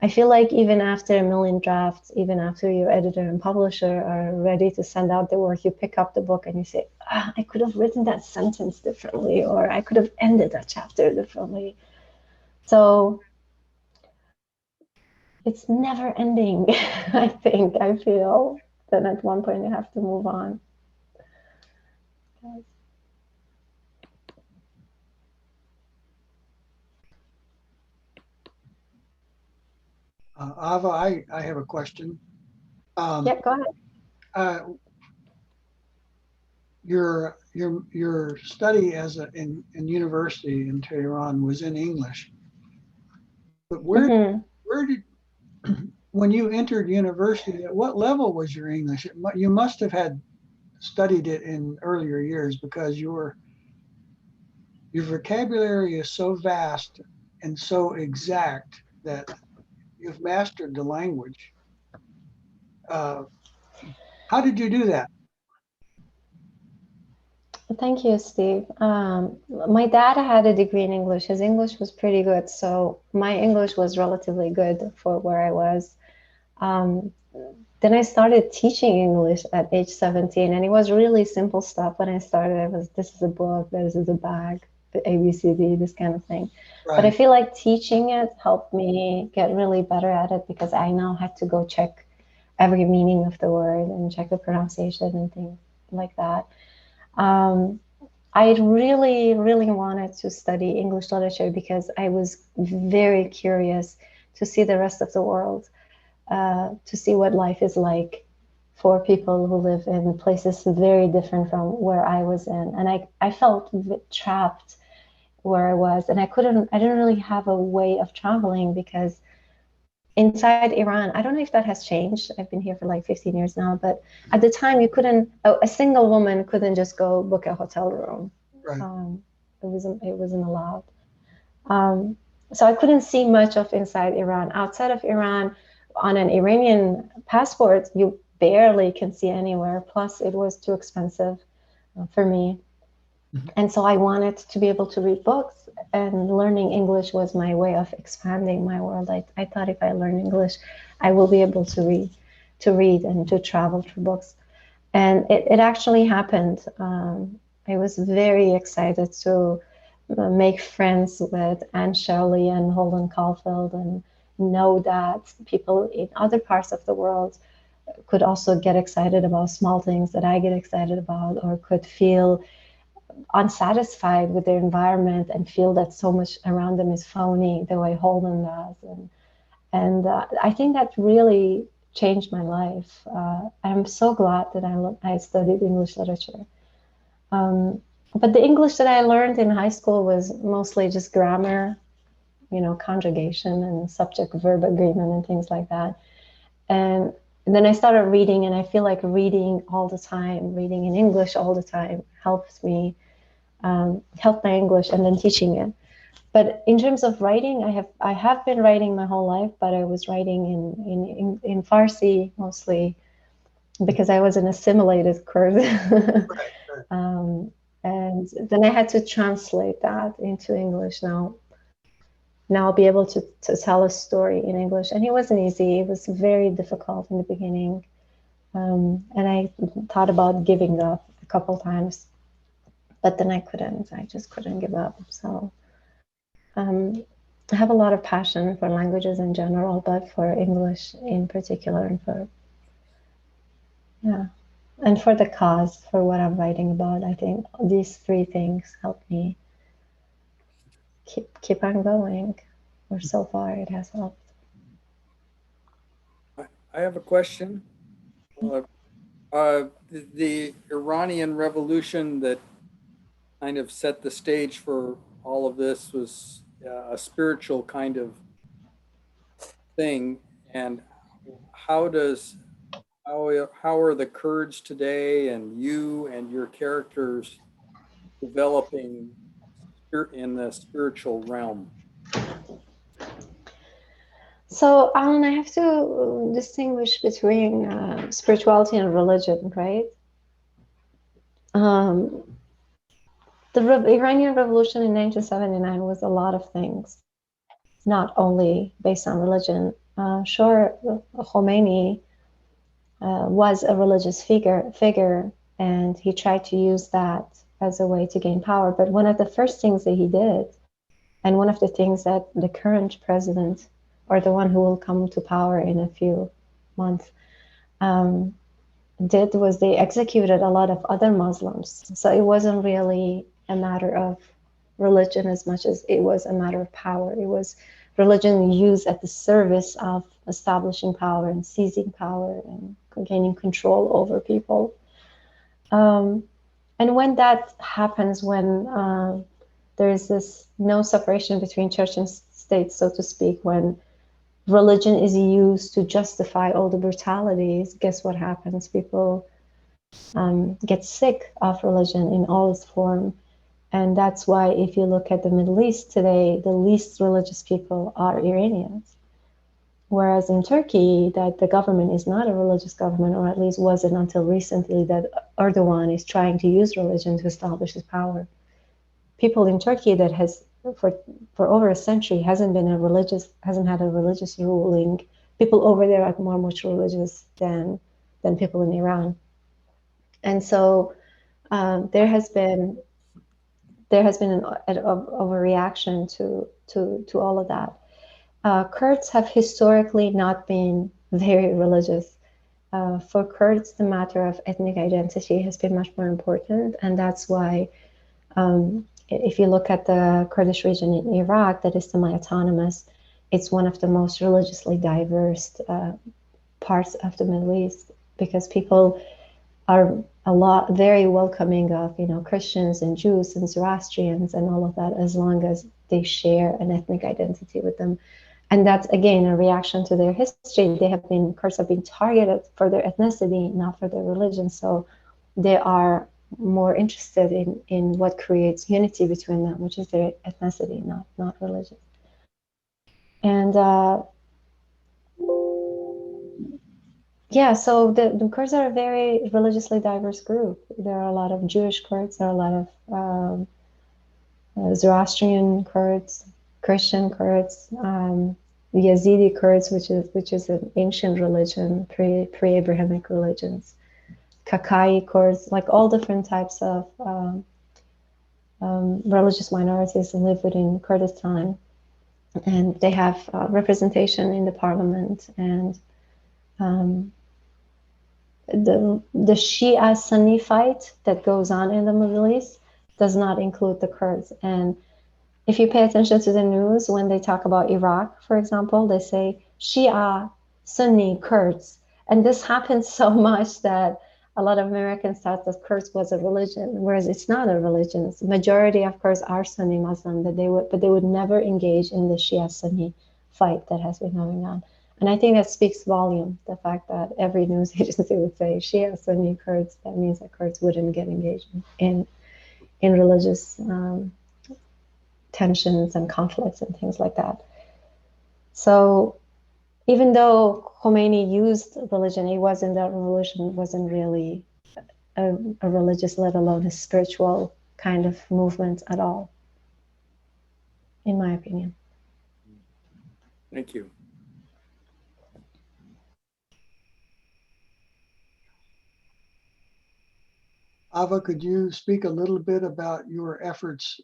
I feel like even after a million drafts, even after your editor and publisher are ready to send out the work, you pick up the book and you say, I could have written that sentence differently, or I could have ended that chapter differently. So it's never ending. I feel then at one point you have to move on. Ava, I have a question. Yeah, go ahead. Your study in university in Tehran was in English, but where did when you entered university, at what level was your English? You must have had studied it in earlier years, because your vocabulary is so vast and so exact that you've mastered the language. How did you do that? Thank you, Steve. My dad had a degree in English. His English was pretty good, so my English was relatively good for where I was. Then I started teaching English at age 17, and it was really simple stuff. When I started, this is a book, this is a bag, the ABCD, this kind of thing. Right. But I feel like teaching it helped me get really better at it, because I now had to go check every meaning of the word and check the pronunciation and things like that. I really, really wanted to study English literature because I was very curious to see the rest of the world, to see what life is like for people who live in places very different from where I was in. And I felt trapped where I was, and I didn't really have a way of traveling, because inside Iran, I don't know if that has changed. I've been here for like 15 years now, but at the time a single woman couldn't just go book a hotel room. Right. It wasn't allowed. So I couldn't see much of inside Iran. Outside of Iran, on an Iranian passport, you barely can see anywhere. Plus, it was too expensive for me. Mm-hmm. And so I wanted to be able to read books, and learning English was my way of expanding my world. I thought if I learn English, I will be able to read and to travel through books. And it actually happened. I was very excited to make friends with Anne Shirley and Holden Caulfield, and know that people in other parts of the world could also get excited about small things that I get excited about, or could feel unsatisfied with their environment and feel that so much around them is phony, the way Holden does. And I think that really changed my life. I'm so glad that I studied English literature. But the English that I learned in high school was mostly just grammar, you know, conjugation and subject-verb agreement and things like that. And then I started reading, and I feel like reading all the time, reading in English all the time helps me, help my English, and then teaching it. But in terms of writing, I have been writing my whole life, but I was writing in Farsi mostly because I was an assimilated Kurd. And then I had to translate that into English. Now I'll be able to tell a story in English. And it wasn't easy. It was very difficult in the beginning. And I thought about giving up a couple times, but then I couldn't. I just couldn't give up. So I have a lot of passion for languages in general, but for English in particular, and for the cause, for what I'm writing about. I think these three things help me keep on going, or so far it has helped. I have a question. The Iranian Revolution that kind of set the stage for all of this was a spiritual kind of thing. And how are the Kurds today, and you and your characters, developing in the spiritual realm? So, Alan, I have to distinguish between spirituality and religion, right? The Iranian Revolution in 1979 was a lot of things, not only based on religion. Sure, Khomeini was a religious figure, and he tried to use that as a way to gain power. But one of the first things that he did, and one of the things that the current president, or the one who will come to power in a few months, did, was they executed a lot of other Muslims. So it wasn't really a matter of religion as much as it was a matter of power. It was religion used at the service of establishing power and seizing power and gaining control over people. And when that happens, when there is this no separation between church and state, so to speak, when religion is used to justify all the brutalities, guess what happens? People get sick of religion in all its form. And that's why if you look at the Middle East today, the least religious people are Iranians. Whereas in Turkey, that the government is not a religious government, or at least wasn't until recently, that Erdogan is trying to use religion to establish his power. People in Turkey that has, for over a century, hasn't had a religious ruling. People over there are more much religious than people in Iran. And so there has been an overreaction to all of that. Kurds have historically not been very religious. For Kurds, the matter of ethnic identity has been much more important, and that's why if you look at the Kurdish region in Iraq that is semi-autonomous, it's one of the most religiously diverse parts of the Middle East, because people are very welcoming of, you know, Christians and Jews and Zoroastrians and all of that, as long as they share an ethnic identity with them. And that's, again, a reaction to their history. Kurds have been targeted for their ethnicity, not for their religion. So they are more interested in what creates unity between them, which is their ethnicity, not religion. And yeah, so the Kurds are a very religiously diverse group. There are a lot of Jewish Kurds, there are a lot of Zoroastrian Kurds, Christian Kurds, the Yazidi Kurds, which is an ancient religion, pre-Abrahamic religions, Kakai Kurds, like all different types of religious minorities live within Kurdistan, and they have representation in the parliament. And the Shia Sunni fight that goes on in the Middle East does not include the Kurds. And if you pay attention to the news, when they talk about Iraq, for example, they say Shia, Sunni, Kurds. And this happens so much that a lot of Americans thought that Kurds was a religion, whereas it's not a religion. The majority of Kurds are Sunni Muslim, but they would never engage in the Shia Sunni fight that has been going on. And I think that speaks volume, the fact that every news agency would say Shia Sunni Kurds. That means that Kurds wouldn't get engaged in religious tensions and conflicts and things like that. So even though Khomeini used religion, it wasn't, that revolution wasn't really a religious, let alone a spiritual kind of movement at all, in my opinion. Thank you. Ava, could you speak a little bit about your efforts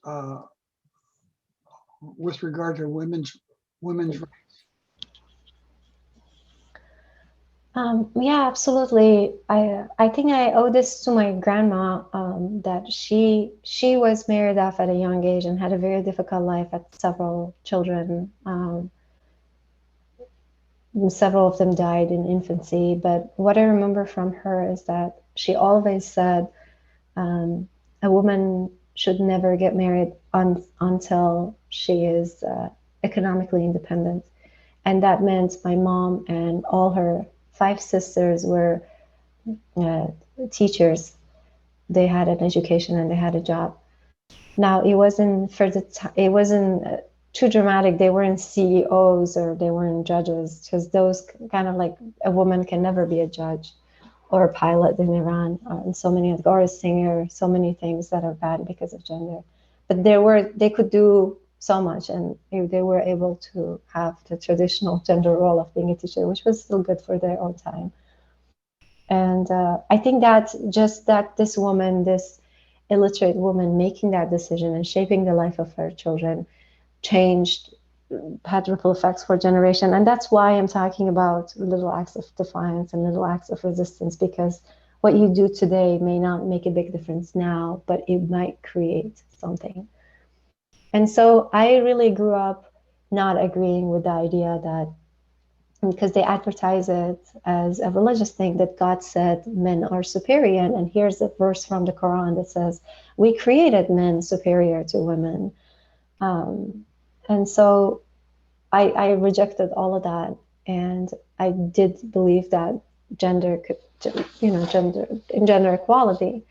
with regard to women's rights? Yeah, absolutely. I think I owe this to my grandma, that she was married off at a young age and had a very difficult life, had several children. Several of them died in infancy, but what I remember from her is that she always said a woman should never get married until she is economically independent. And that meant my mom and all her 5 sisters were teachers. They had an education and they had a job. Now, it wasn't too dramatic. They weren't CEOs or they weren't judges, because those kind of, like, a woman can never be a judge or a pilot in Iran, and so many, or a singer, so many things that are bad because of gender. But they could do so much, and they were able to have the traditional gender role of being a teacher, which was still good for their own time. And I think that just that this woman, this illiterate woman, making that decision and shaping the life of her children had ripple effects for a generation. And that's why I'm talking about little acts of defiance and little acts of resistance, because what you do today may not make a big difference now, but it might create something. And so I really grew up not agreeing with the idea that, because they advertise it as a religious thing, that God said men are superior. And here's a verse from the Quran that says, we created men superior to women. And so I rejected all of that. And I did believe that gender equality.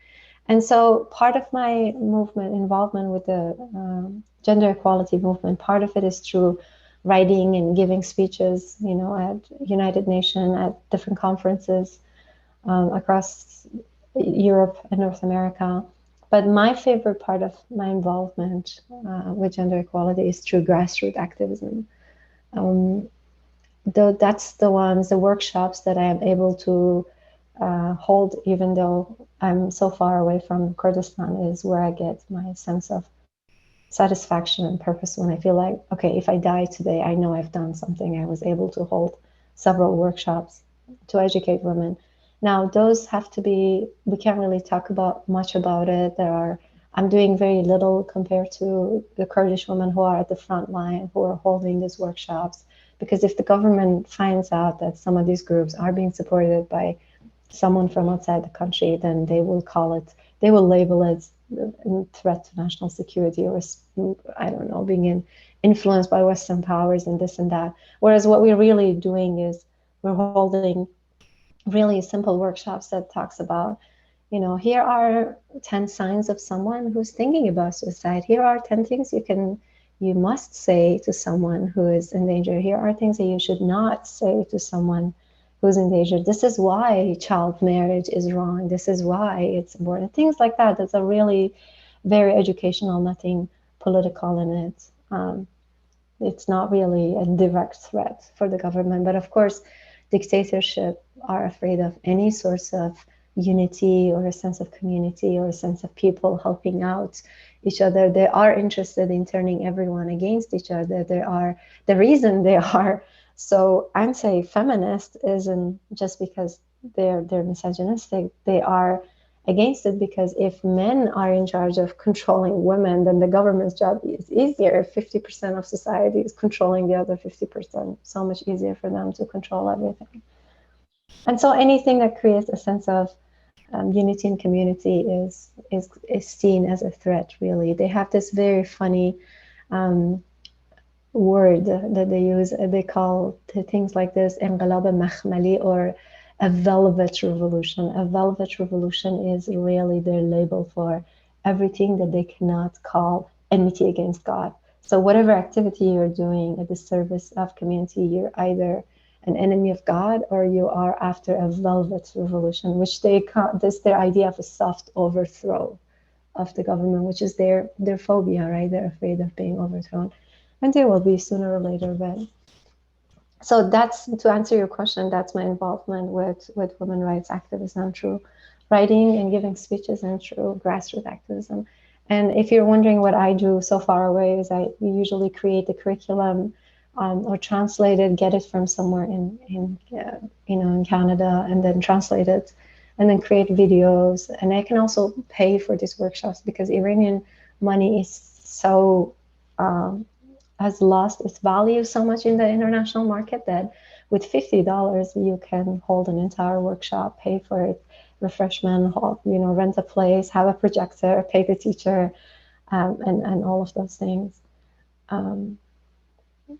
And so part of my involvement with the gender equality movement, part of it is through writing and giving speeches, at United Nations, at different conferences across Europe and North America. But my favorite part of my involvement with gender equality is through grassroots activism. That's the workshops that I am able to hold, even though I'm so far away from Kurdistan, is where I get my sense of satisfaction and purpose, when I feel like, okay, if I die today, I know I've done something. I was able to hold several workshops to educate women. Now, those have to be, we can't really talk much about it. I'm doing very little compared to the Kurdish women who are at the front line, who are holding these workshops. Because if the government finds out that some of these groups are being supported by someone from outside the country, then they will label it a threat to national security, or, I don't know, being influenced by Western powers and this and that. Whereas what we're really doing is we're holding really simple workshops that talks about, here are 10 signs of someone who's thinking about suicide. Here are 10 things you must say to someone who is in danger. Here are things that you should not say to someone who's in danger. This is why child marriage is wrong. This is why it's important. Things like that. That's a really very educational, nothing political in it. It's not really a direct threat for the government. But of course, dictatorship are afraid of any source of unity or a sense of community or a sense of people helping out each other. They are interested in turning everyone against each other. The reason they are so anti-feminist isn't just because they're misogynistic. They are against it, because if men are in charge of controlling women, then the government's job is easier. If 50% of society is controlling the other 50%, so much easier for them to control everything. And so anything that creates a sense of unity in community is seen as a threat, really. They have this very funny word that they use. They call things like this انقلاب مخملی, or a velvet revolution. A velvet revolution is really their label for everything that they cannot call enmity against God. So whatever activity you're doing at the service of community, you're either an enemy of God or you are after a velvet revolution, which they call this, their idea of a soft overthrow of the government, which is their phobia, right? They're afraid of being overthrown. And they will be sooner or later, but so that's, to answer your question, that's my involvement with women rights activism through writing and giving speeches and through grassroots activism. And if you're wondering what I do so far away, is I usually create the curriculum or translate it, get it from somewhere in Canada, and then translate it, and then create videos. And I can also pay for these workshops because Iranian money is so has lost its value so much in the international market that with $50 you can hold an entire workshop, pay for it, refreshment, rent a place, have a projector, pay the teacher, and all of those things.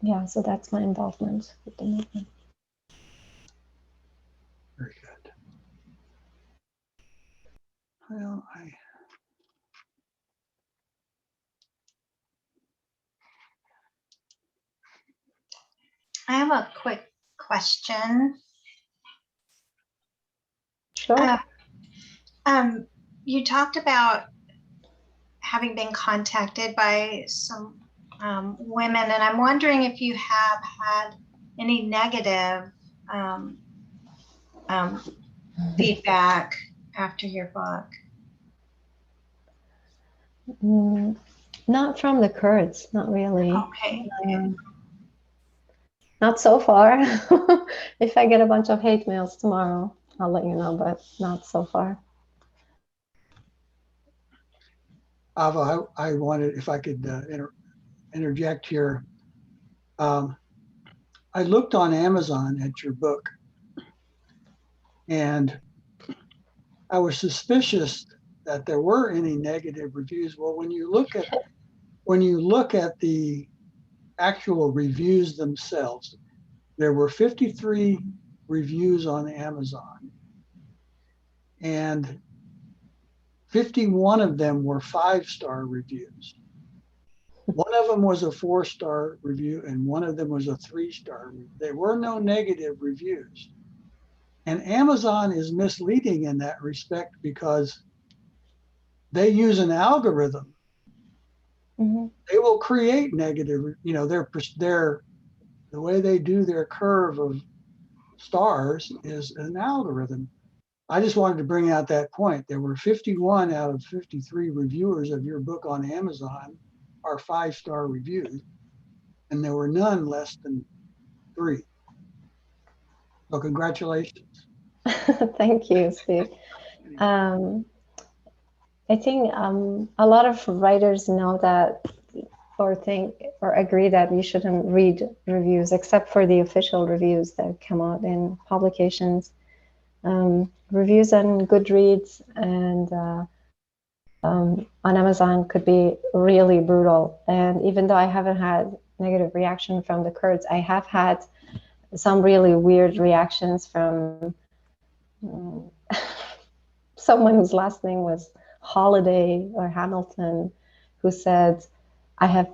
Yeah, so that's my involvement with the movement. Very good. Well, I have a quick question. Sure. You talked about having been contacted by some women, and I'm wondering if you have had any negative feedback after your book. Not from the Kurds, not really. Okay. Not so far. If I get a bunch of hate mails tomorrow, I'll let you know, but not so far. Ava, I wanted, if I could interject here. I looked on Amazon at your book, and I was suspicious that there were any negative reviews. Well, when you look at the actual reviews themselves, there were 53 reviews on Amazon, and 51 of them were 5-star reviews. One of them was a 4-star review, and one of them was a 3-star review. There were no negative reviews. And Amazon is misleading in that respect because they use an algorithm. Mm-hmm. They will create negative, the way they do their curve of stars is an algorithm. I just wanted to bring out that point. There were 51 out of 53 reviewers of your book on Amazon are 5-star reviews, and there were none less than 3. So congratulations. Thank you, Steve. I think a lot of writers know that, or think or agree that you shouldn't read reviews except for the official reviews that come out in publications. Reviews on Goodreads and on Amazon could be really brutal. And even though I haven't had negative reaction from the Kurds, I have had some really weird reactions from someone whose last name was Holiday or Hamilton, who said, I have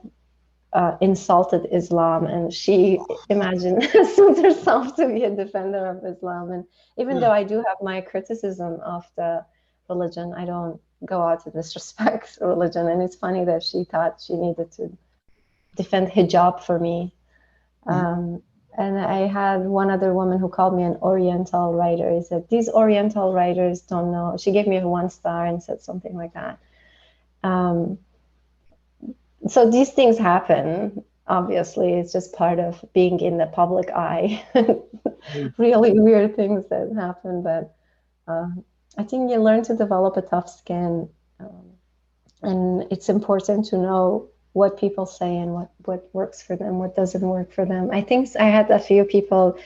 insulted Islam, and she imagined herself to be a defender of Islam. And even though I do have my criticism of the religion, I don't go out to disrespect religion. And it's funny that she thought she needed to defend hijab for me. And I had one other woman who called me an Oriental writer. He said, these Oriental writers don't know. She gave me a 1 star and said something like that. So these things happen. Obviously, it's just part of being in the public eye. Really weird things that happen, but I think you learn to develop a tough skin. And it's important to know what people say and what works for them, what doesn't work for them. I think I had a few people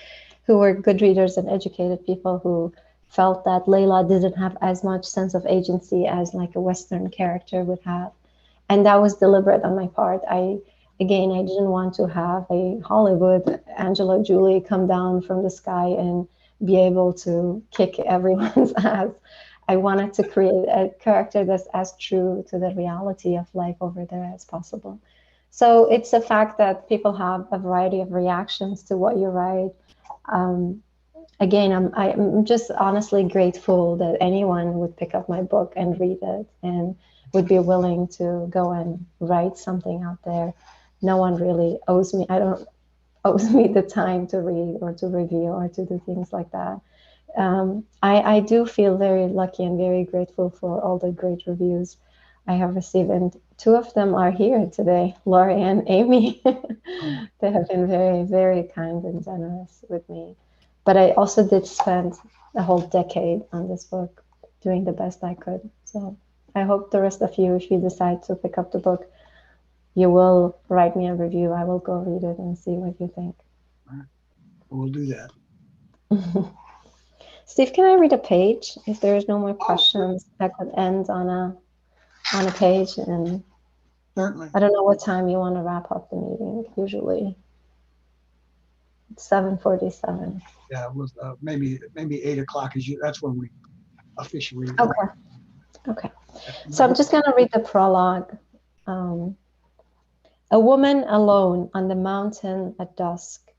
who were good readers and educated people who felt that Layla didn't have as much sense of agency as like a Western character would have. And that was deliberate on my part. I didn't want to have a Hollywood Angela Jolie come down from the sky and be able to kick everyone's ass. I wanted to create a character that's as true to the reality of life over there as possible. So it's a fact that people have a variety of reactions to what you write. I'm just honestly grateful that anyone would pick up my book and read it and would be willing to go and write something out there. No one really owes me. I don't owes me the time to read or to review or to do things like that. I do feel very lucky and very grateful for all the great reviews I have received, and two of them are here today, Laurie and Amy. They have been very, very kind and generous with me. But I also did spend a whole decade on this book doing the best I could. So I hope the rest of you, if you decide to pick up the book, you will write me a review. I will go read it and see what you think. All right. We'll do that. Steve, can I read a page? If there's no more questions, I could end on a page. And Certainly. I don't know what time you want to wrap up the meeting. Usually, it's 7:47. Yeah, it was maybe 8 o'clock is you. That's when we officially. Okay. So I'm just going to read the prologue. A woman alone on the mountain at dusk.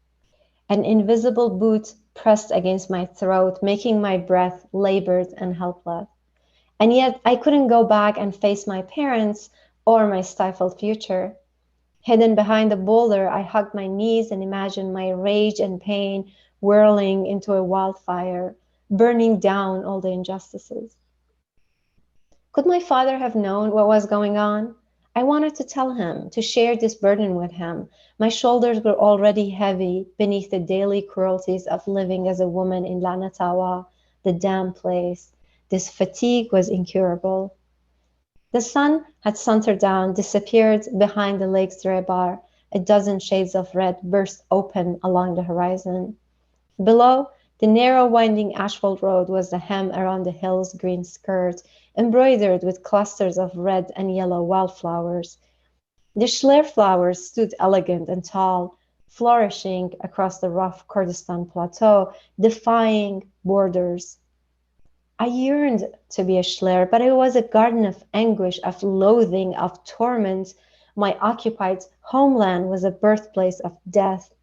An invisible boot pressed against my throat, making my breath labored and helpless. And yet I couldn't go back and face my parents or my stifled future. Hidden behind a boulder, I hugged my knees and imagined my rage and pain whirling into a wildfire, burning down all the injustices. Could my father have known what was going on? I wanted to tell him, to share this burden with him. My shoulders were already heavy beneath the daily cruelties of living as a woman in Lanatawa, the damn place. This fatigue was incurable. The sun had suntered down, disappeared behind the lake's rebar. A dozen shades of red burst open along the horizon. Below, the narrow winding asphalt road was the hem around the hill's green skirt, embroidered with clusters of red and yellow wildflowers. The Schleer flowers stood elegant and tall, flourishing across the rough Kurdistan plateau, defying borders. I yearned to be a Schleer, but it was a garden of anguish, of loathing, of torment. My occupied homeland was a birthplace of death.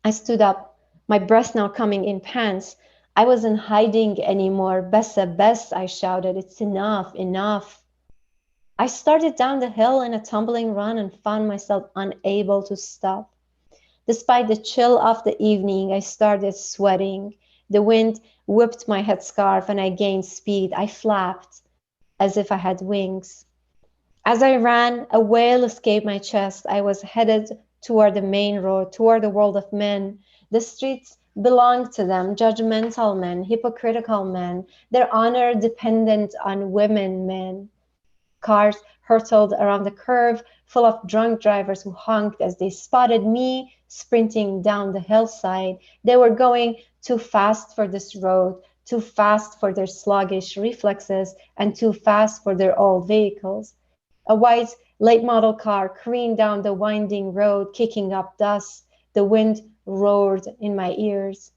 I stood up, my breath now coming in pants. I wasn't hiding anymore. Bessa, Bess, I shouted. It's enough, enough. I started down the hill in a tumbling run and found myself unable to stop. Despite the chill of the evening, I started sweating. The wind whipped my headscarf and I gained speed. I flapped as if I had wings. As I ran, a wail escaped my chest. I was headed toward the main road, toward the world of men. The streets belonged to them, judgmental men, hypocritical men, their honor dependent on women men. Cars hurtled around the curve, full of drunk drivers who honked as they spotted me sprinting down the hillside. They were going too fast for this road, too fast for their sluggish reflexes, and too fast for their old vehicles. A white late-model car careened down the winding road, kicking up dust. The wind roared in my ears.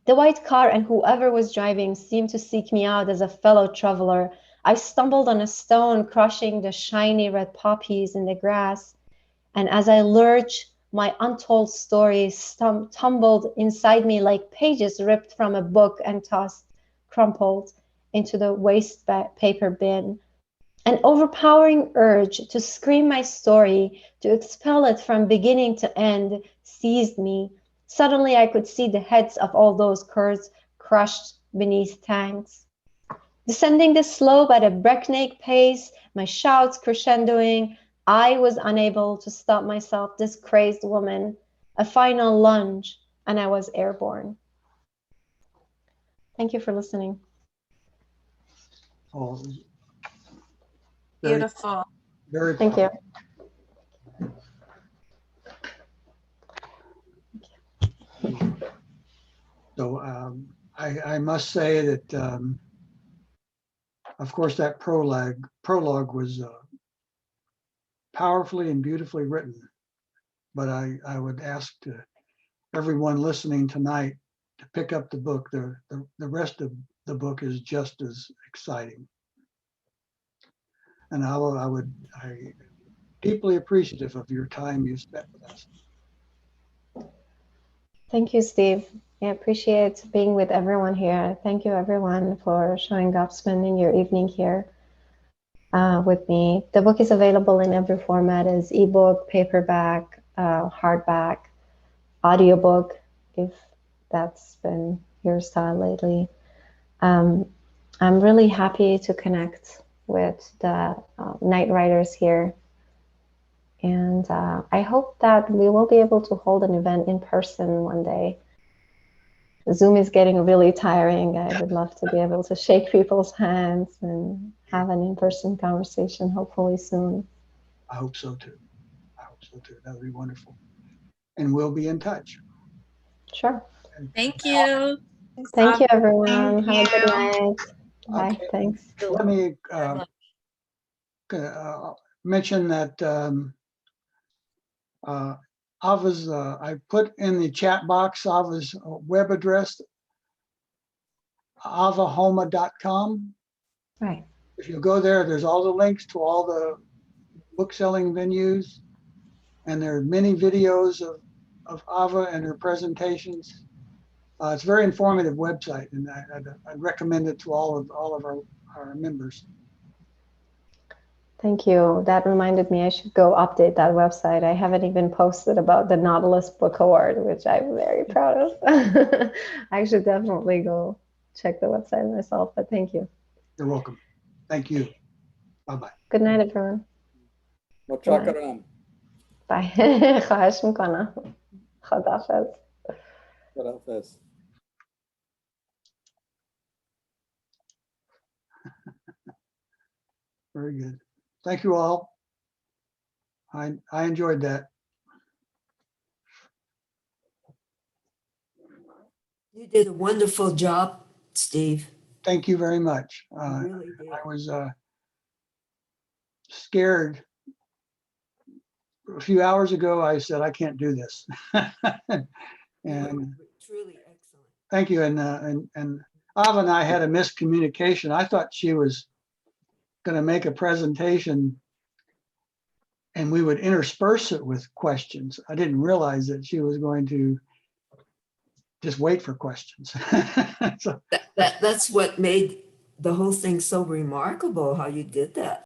The white car and whoever was driving seemed to seek me out as a fellow traveler. I stumbled on a stone, crushing the shiny red poppies in the grass. And as I lurched, my untold stories tumbled inside me like pages ripped from a book and tossed, crumpled, into the waste paper bin. An overpowering urge to scream my story, to expel it from beginning to end, seized me. Suddenly I could see the heads of all those Kurds crushed beneath tanks. Descending the slope at a breakneck pace, my shouts crescendoing, I was unable to stop myself, this crazed woman. A final lunge, and I was airborne. Thank you for listening. Oh, it was very, Beautiful. very Thank you. So I must say that, of course, that prologue was powerfully and beautifully written. But I would ask everyone listening tonight to pick up the book. The rest of the book is just as exciting. And I'm deeply appreciative of your time you spent with us. Thank you, Steve. I appreciate being with everyone here. Thank you, everyone, for showing up, spending your evening here with me. The book is available in every format as ebook, paperback, hardback, audiobook, if that's been your style lately. I'm really happy to connect with the NightWriters here. And I hope that we will be able to hold an event in person one day. Zoom is getting really tiring. I would love to be able to shake people's hands and have an in-person conversation, hopefully soon. I hope so too. I hope so too. That would be wonderful. And we'll be in touch. Sure. Thank you. Thank you, everyone. Thank Have a good you. night. Bye. Okay. Thanks. Let me mention that Ava's, I put in the chat box Ava's web address, avahoma.com. Right. If you go there, there's all the links to all the book selling venues, and there are many videos of Ava and her presentations. It's a very informative website, and I'd recommend it to all of our members. Thank you. That reminded me I should go update that website. I haven't even posted about the Nautilus Book Award, which I'm very proud of. I should definitely go check the website myself, but thank you. You're welcome. Thank you. Bye-bye. Good night, everyone. متشکرم. Bye. خواهش میکنم. خداحافظ. خداحافظ. Very good. Thank you all. I enjoyed that. You did a wonderful job, Steve. Thank you very much. You really did. I was scared. A few hours ago, I said, I can't do this. And truly excellent. thank you. And Ava and I had a miscommunication. I thought she was going to make a presentation and we would intersperse it with questions. I didn't realize that she was going to just wait for questions. So That's what made the whole thing so remarkable, how you did that.